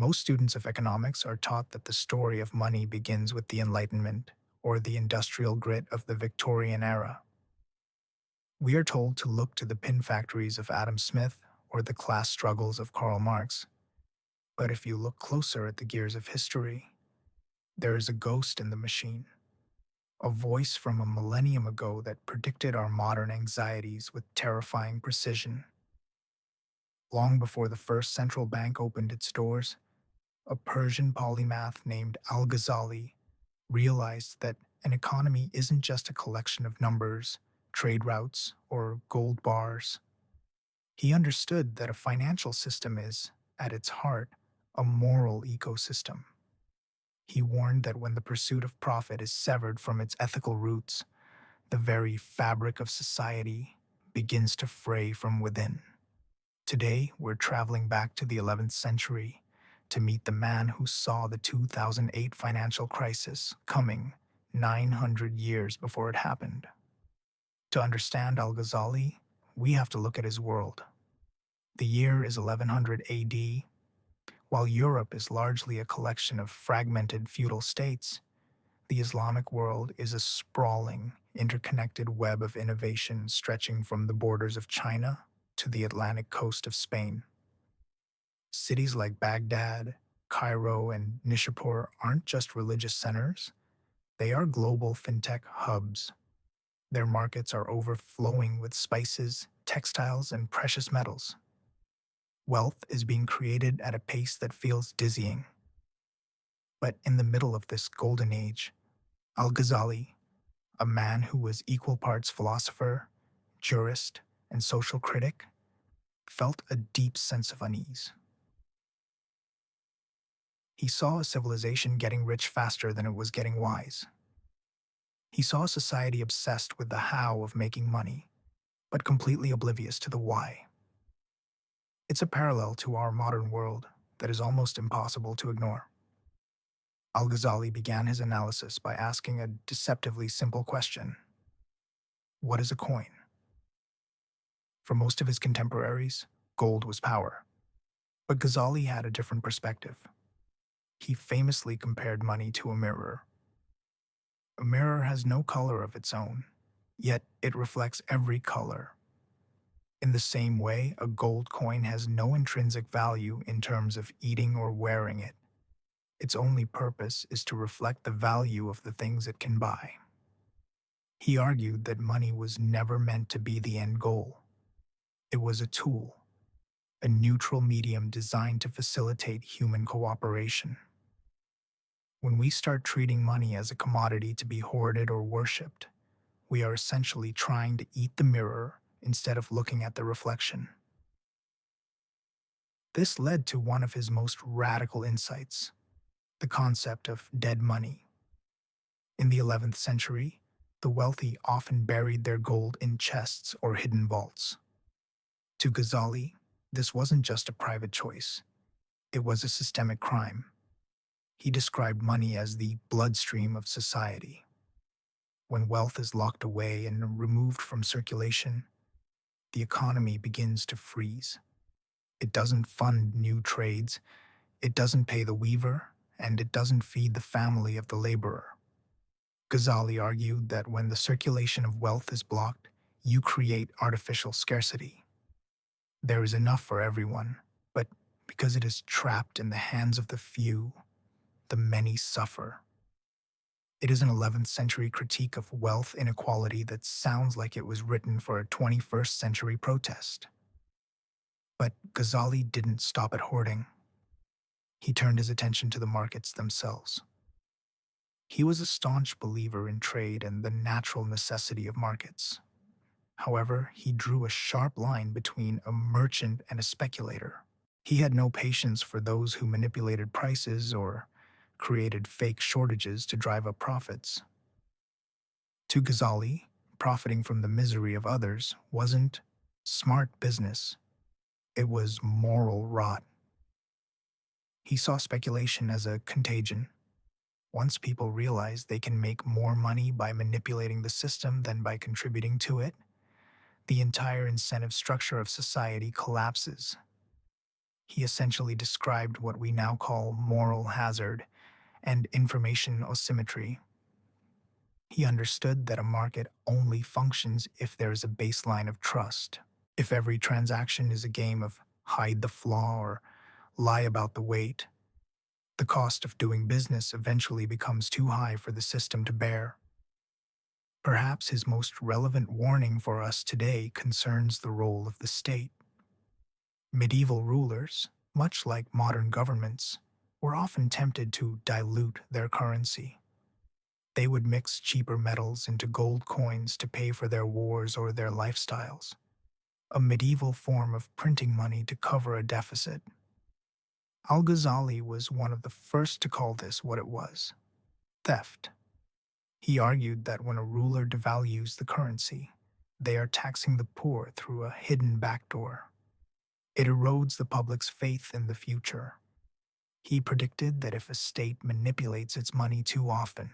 Most students of economics are taught that the story of money begins with the Enlightenment or the industrial grit of the Victorian era. We are told to look to the pin factories of Adam Smith or the class struggles of Karl Marx. But if you look closer at the gears of history, there is a ghost in the machine, a voice from a millennium ago that predicted our modern anxieties with terrifying precision. Long before the first central bank opened its doors, a Persian polymath named Al-Ghazali realized that an economy isn't just a collection of numbers, trade routes, or gold bars. He understood that a financial system is, at its heart, a moral ecosystem. He warned that when the pursuit of profit is severed from its ethical roots, the very fabric of society begins to fray from within. Today, we're traveling back to the 11th century to meet the man who saw the 2008 financial crisis coming 900 years before it happened. To understand Al Ghazali, we have to look at his world. The year is 1100 AD. While Europe is largely a collection of fragmented feudal states, the Islamic world is a sprawling, interconnected web of innovation stretching from the borders of China to the Atlantic coast of Spain. Cities like Baghdad, Cairo, and Nishapur aren't just religious centers, they are global fintech hubs. Their markets are overflowing with spices, textiles, and precious metals. Wealth is being created at a pace that feels dizzying. But in the middle of this golden age, Al-Ghazali, a man who was equal parts philosopher, jurist, and social critic, felt a deep sense of unease. He saw a civilization getting rich faster than it was getting wise. He saw a society obsessed with the how of making money, but completely oblivious to the why. It's a parallel to our modern world that is almost impossible to ignore. Al-Ghazali began his analysis by asking a deceptively simple question: what is a coin? For most of his contemporaries, gold was power. But Ghazali had a different perspective. He famously compared money to a mirror. A mirror has no color of its own, yet it reflects every color. In the same way, a gold coin has no intrinsic value in terms of eating or wearing it. Its only purpose is to reflect the value of the things it can buy. He argued that money was never meant to be the end goal. It was a tool, a neutral medium designed to facilitate human cooperation. When we start treating money as a commodity to be hoarded or worshipped, we are essentially trying to eat the mirror instead of looking at the reflection. This led to one of his most radical insights: the concept of dead money. In the 11th century, the wealthy often buried their gold in chests or hidden vaults. To Ghazali, this wasn't just a private choice, it was a systemic crime. He described money as the bloodstream of society. When wealth is locked away and removed from circulation, the economy begins to freeze. It doesn't fund new trades, it doesn't pay the weaver, and it doesn't feed the family of the laborer. Ghazali argued that when the circulation of wealth is blocked, you create artificial scarcity. There is enough for everyone, but because it is trapped in the hands of the few, the many suffer. It is an 11th century critique of wealth inequality that sounds like it was written for a 21st century protest. But Ghazali didn't stop at hoarding. He turned his attention to the markets themselves. He was a staunch believer in trade and the natural necessity of markets. However, he drew a sharp line between a merchant and a speculator. He had no patience for those who manipulated prices or created fake shortages to drive up profits. To Ghazali, profiting from the misery of others wasn't smart business, it was moral rot. He saw speculation as a contagion. Once people realize they can make more money by manipulating the system than by contributing to it, the entire incentive structure of society collapses. He essentially described what we now call moral hazard and information asymmetry. He understood that a market only functions if there is a baseline of trust. If every transaction is a game of hide the flaw or lie about the weight, the cost of doing business eventually becomes too high for the system to bear. Perhaps his most relevant warning for us today concerns the role of the state. Medieval rulers, much like modern governments, were often tempted to dilute their currency. They would mix cheaper metals into gold coins to pay for their wars or their lifestyles, a medieval form of printing money to cover a deficit. Al-Ghazali was one of the first to call this what it was: theft. He argued that when a ruler devalues the currency, they are taxing the poor through a hidden backdoor. It erodes the public's faith in the future. He predicted that if a state manipulates its money too often,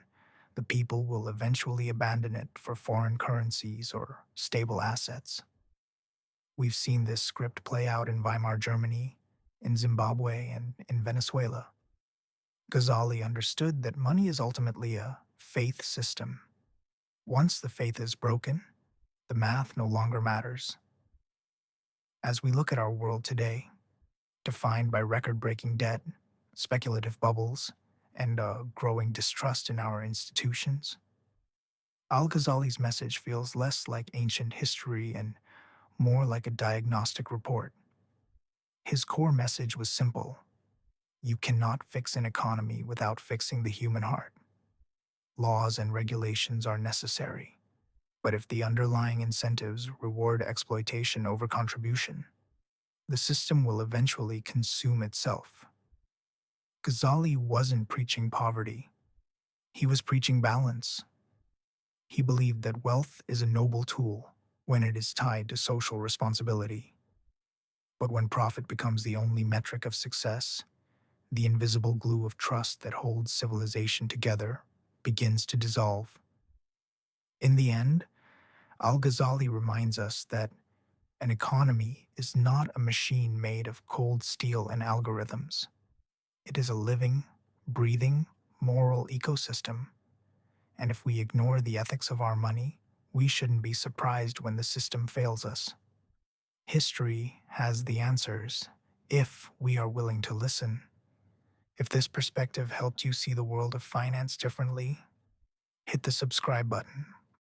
the people will eventually abandon it for foreign currencies or stable assets. We've seen this script play out in Weimar Germany, in Zimbabwe, and in Venezuela. Ghazali understood that money is ultimately a faith system. Once the faith is broken, the math no longer matters. As we look at our world today, defined by record-breaking debt, speculative bubbles, and a growing distrust in our institutions, Al-Ghazali's message feels less like ancient history and more like a diagnostic report. His core message was simple: you cannot fix an economy without fixing the human heart. Laws and regulations are necessary, but if the underlying incentives reward exploitation over contribution, the system will eventually consume itself. Ghazali wasn't preaching poverty, he was preaching balance. He believed that wealth is a noble tool when it is tied to social responsibility. But when profit becomes the only metric of success, the invisible glue of trust that holds civilization together begins to dissolve. In the end, Al-Ghazali reminds us that an economy is not a machine made of cold steel and algorithms. It is a living, breathing, moral ecosystem. And if we ignore the ethics of our money, we shouldn't be surprised when the system fails us. History has the answers, if we are willing to listen. If this perspective helped you see the world of finance differently, hit the subscribe button